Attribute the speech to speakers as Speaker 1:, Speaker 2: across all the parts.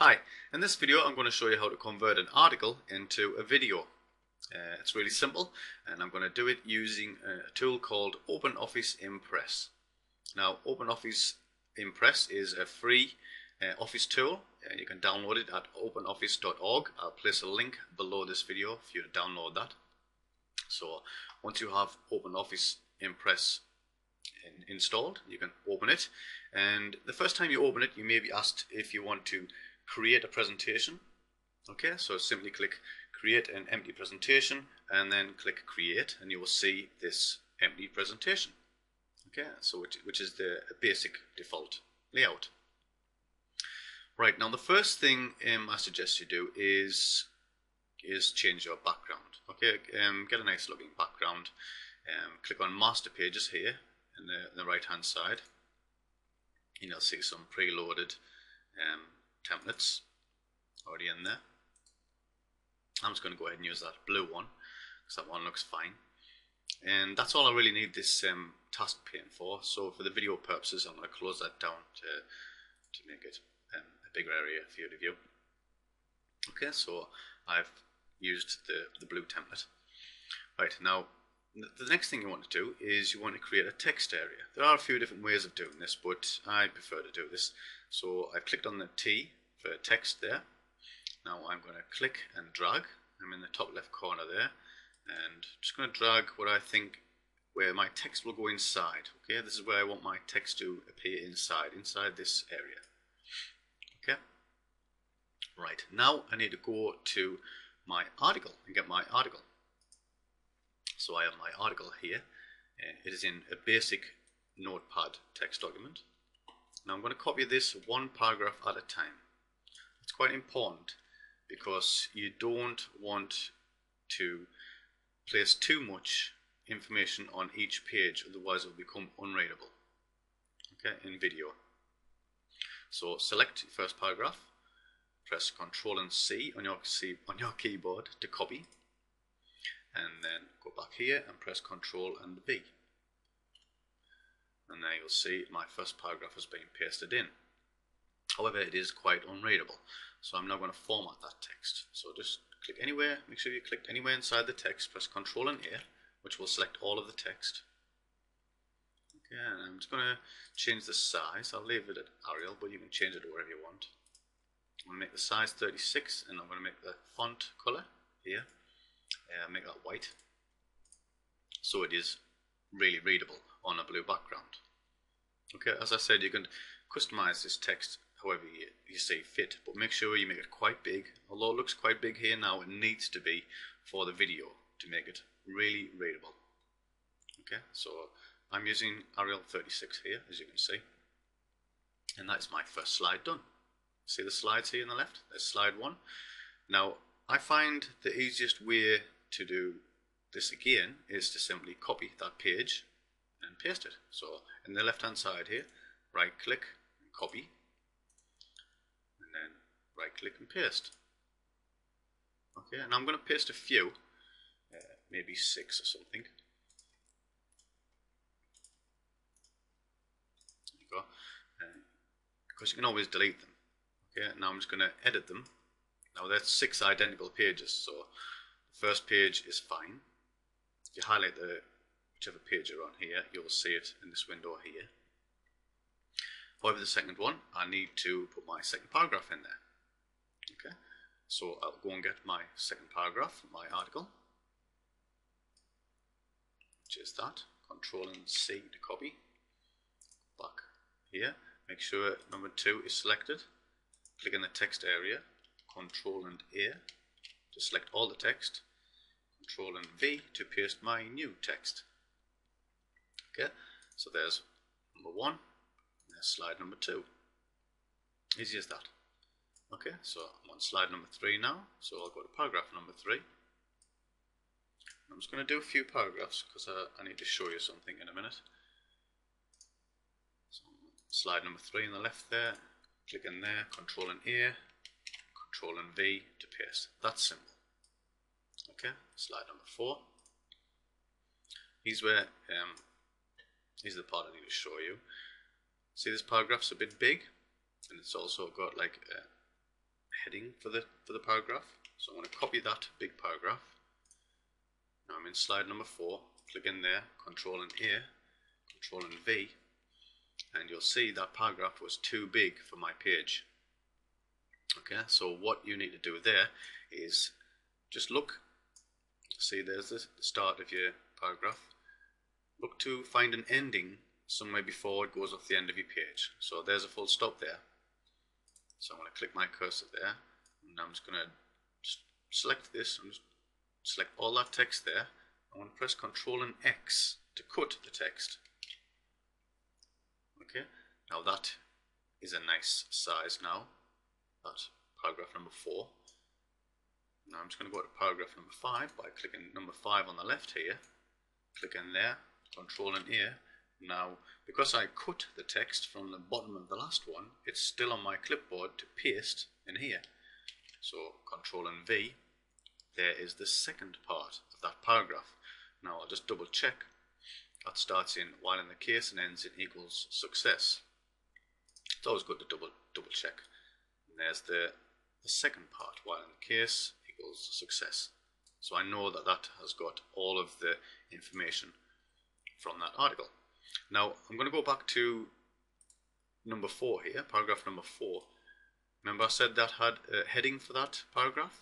Speaker 1: Hi, in this video I'm going to show you how to convert an article into a video. It's really simple, and I'm going to do it using a tool called OpenOffice Impress. Now, OpenOffice Impress is a free Office tool. You can download it at openoffice.org. I'll place a link below this video for you to download that. So once you have OpenOffice Impress installed, you can open it, and the first time you open it you may be asked if you want to create a presentation. Okay, so simply click create an empty presentation and then click create, and you will see this empty presentation. Okay, so which is the basic default layout. Right, now the first thing I suggest you do is change your background. Okay, get a nice looking background. Click on master pages here in the right hand side, and you'll see some preloaded templates already in there. I'm just going to go ahead and use that blue one because that one looks fine, and that's all I really need this task pane for. So for the video purposes I'm going to close that down to make it a bigger area for you to view. Okay, so I've used the blue template. Right, now the next thing you want to do is you want to create a text area. There are a few different ways of doing this, but I prefer to do this. So I've clicked on the T for text there. Now I'm going to click and drag. I'm in the top left corner there, and just going to drag what I think where my text will go inside. Okay, this is where I want my text to appear inside this area. Okay, right, now I need to go to my article and get my article. So I have my article here. It is in a basic notepad text document. Now I'm going to copy this one paragraph at a time. It's quite important because you don't want to place too much information on each page, otherwise it will become unreadable, okay, in video. So select your first paragraph, press Ctrl and C on your keyboard to copy, and then go back here and press Ctrl and V, and there you'll see my first paragraph has been pasted in. However, it is quite unreadable, so I'm now going to format that text. So just click anywhere, make sure you clicked anywhere inside the text, press Ctrl and A, which will select all of the text. Okay, and I'm just going to change the size. I'll leave it at Arial, but you can change it to wherever you want. I'm going to make the size 36, and I'm going to make the font color here, make that white, so it is really readable on a blue background. Okay, as I said, you can customize this text however you see fit, but make sure you make it quite big. Although it looks quite big here now, it needs to be for the video to make it really readable. Okay, so I'm using Arial 36 here, as you can see, and that's my first slide done. See the slides here on the left? There's slide 1. Now I find the easiest way to do this again is to simply copy that page and paste it. So in the left hand side here, right click and copy, and then right click and paste. Okay, and I'm going to paste a few, maybe 6 or something. There you go, because you can always delete them. Okay, now I'm just going to edit them. Now that's 6 identical pages, so the first page is fine. If you highlight whichever page you're on here, you'll see it in this window here. However, the second one, I need to put my second paragraph in there. Okay, so I'll go and get my second paragraph from my article, which is that. Ctrl and C to copy. Back here, make sure number 2 is selected. Click in the text area, Ctrl and A to select all the text, Ctrl and V to paste my new text. Okay, so there's number 1, and there's slide number 2. Easy as that. Okay, so I'm on slide number 3 now, so I'll go to paragraph number 3. I'm just going to do a few paragraphs because I need to show you something in a minute. So slide number 3 on the left there, click in there, Ctrl and A, Ctrl and V to paste. That's simple. Okay, slide number 4. Here's the part I need to show you. See, this paragraph's a bit big, and it's also got like heading for the paragraph. So I'm going to copy that big paragraph. Now I'm in slide number 4. Click in there, Control and A, Control and V, and you'll see that paragraph was too big for my page. Okay, so what you need to do there is just look. See, there's the start of your paragraph. Look to find an ending somewhere before it goes off the end of your page. So there's a full stop there. So I'm going to click my cursor there, and I'm just going to select this, and just select all that text there. I want to press Control and X to cut the text. Okay, now that is a nice size now, that paragraph number 4. Now I'm just going to go to paragraph number 5 by clicking number 5 on the left here. Click in there, Control and A. Now, because I cut the text from the bottom of the last one, it's still on my clipboard to paste in here. So Control and V, there is the second part of that paragraph. Now I'll just double check. That starts in while in the case and ends in equals success. It's always good to double check. And there's the second part, while in the case equals success. So I know that that has got all of the information from that article. Now I'm going to go back to number 4 here, paragraph number 4. Remember I said that had a heading for that paragraph?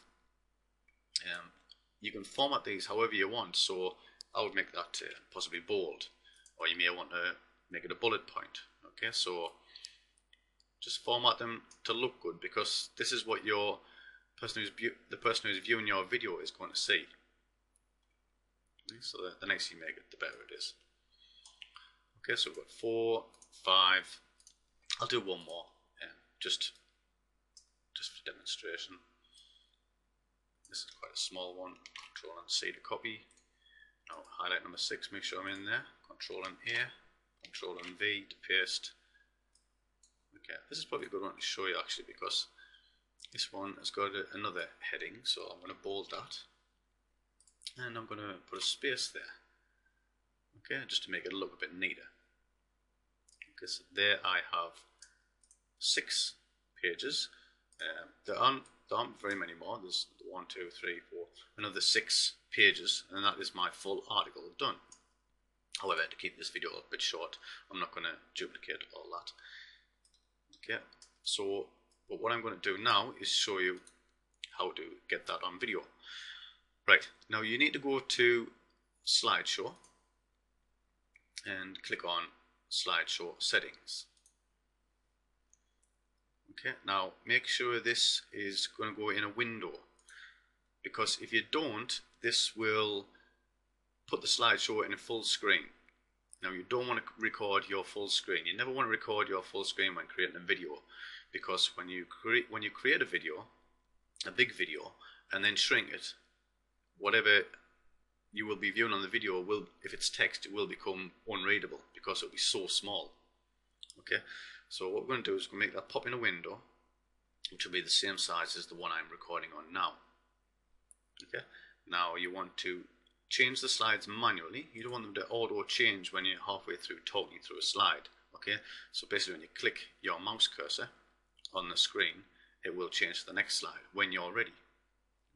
Speaker 1: You can format these however you want, so I would make that possibly bold, or you may want to make it a bullet point. Okay, so just format them to look good, because this is what the person who's viewing your video is going to see. Okay, so the nicer you make it, the better it is. Okay, so we've got 4, 5. I'll do one more, just for demonstration. This is quite a small one. Control and C to copy. Now highlight number 6, make sure I'm in there. Control and A, Control and V to paste. Okay, this is probably a good one to show you actually, because this one has got another heading, so I'm going to bold that. And I'm going to put a space there. Okay, just to make it look a bit neater. Okay, so there I have 6 pages. There aren't very many more. There's 1, 2, 3, 4, another 6 pages, and that is my full article done. However, to keep this video a bit short, I'm not going to duplicate all that. Okay, so but what I'm going to do now is show you how to get that on video. Right, now you need to go to Slideshow and click on Slideshow Settings. Okay, now make sure this is going to go in a window, because if you don't, this will put the slideshow in a full screen. Now you don't want to record your full screen. You never want to record your full screen when creating a video, because when you create a video, a big video, and then shrink it, whatever you will be viewing on the video will, if it's text, it will become unreadable because it will be so small. Okay, so what we're going to do is we're going to make that pop in a window, which will be the same size as the one I'm recording on now. Okay, now you want to change the slides manually. You don't want them to auto change when you're halfway through talking through a slide. Okay, so basically when you click your mouse cursor on the screen, it will change to the next slide when you're ready.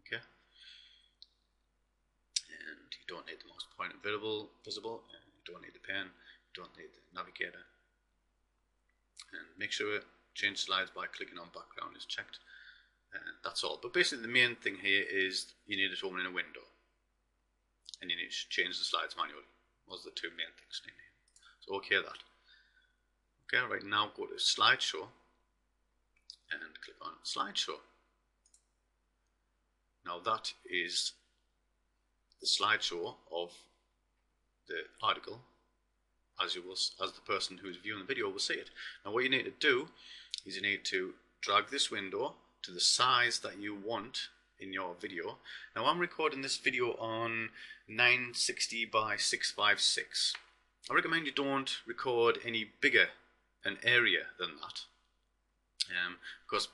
Speaker 1: Okay, and you don't need the mouse pointer visible, and you don't need the pen, you don't need the navigator. And make sure change slides by clicking on background is checked, and that's all. But basically the main thing here is you need it open in a window, and you need to change the slides manually. Those are the two main things in here. So okay that. Okay, right now go to Slideshow and click on Slideshow. Now that is the slideshow of the article as the person who's viewing the video will see it. Now what you need to do is you need to drag this window to the size that you want in your video. Now I'm recording this video on 960 by 656. I recommend you don't record any bigger an area than that, because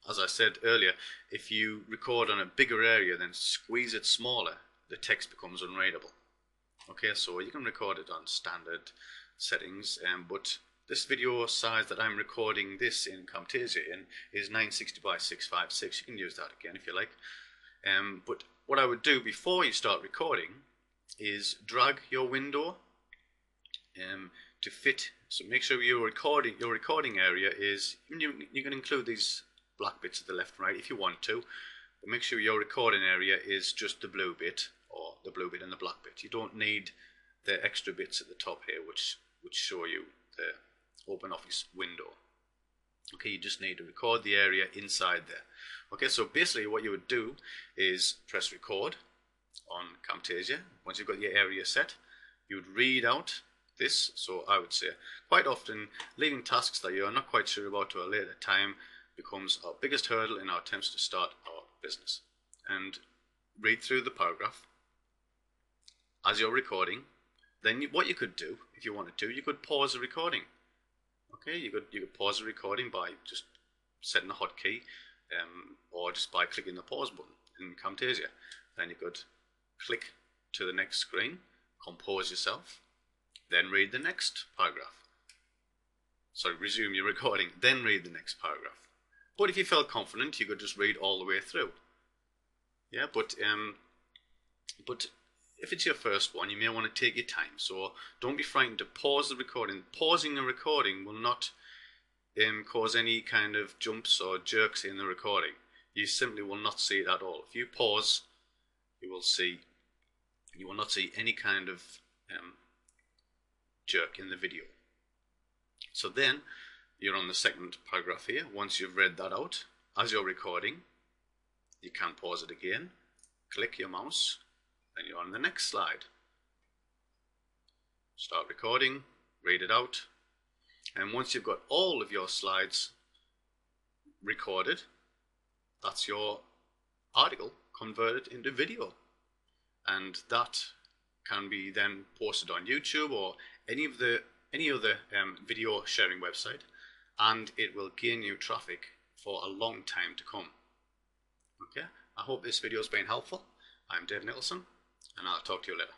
Speaker 1: as I said earlier, if you record on a bigger area then squeeze it smaller, the text becomes unreadable. Okay, so you can record it on standard settings, but this video size that I'm recording this in Camtasia in is 960 by 656. You can use that again if you like. But what I would do before you start recording is drag your window to fit. So make sure your recording area is, you can include these black bits at the left and right if you want to, but make sure your recording area is just the blue bit, or the blue bit and the black bit. You don't need the extra bits at the top here which show you the OpenOffice window. Okay, you just need to record the area inside there. Okay, so basically what you would do is press record on Camtasia. Once you've got your area set, you would read out this. So I would say quite often leaving tasks that you're not quite sure about to a later time becomes our biggest hurdle in our attempts to start our business. And read through the paragraph as you're recording. Then what you could do, if you wanted to, you could pause the recording. Okay, you could pause the recording by just setting a hotkey, or just by clicking the pause button in Camtasia. Then you could click to the next screen, compose yourself, then read the next paragraph. Sorry, resume your recording, then read the next paragraph. But if you felt confident, you could just read all the way through. Yeah, but if it's your first one, you may want to take your time. So don't be frightened to pause the recording. Pausing the recording will not cause any kind of jumps or jerks in the recording. You simply will not see it at all. If you pause, you will not see any kind of jerk in the video. So then you're on the second paragraph here. Once you've read that out, as you're recording, you can pause it again, click your mouse, then you're on the next slide. Start recording, read it out, and once you've got all of your slides recorded, that's your article converted into video. And that can be then posted on YouTube or any other video sharing website, and it will gain you traffic for a long time to come. Okay, I hope this video has been helpful. I'm Dave Nicholson, and I'll talk to you later.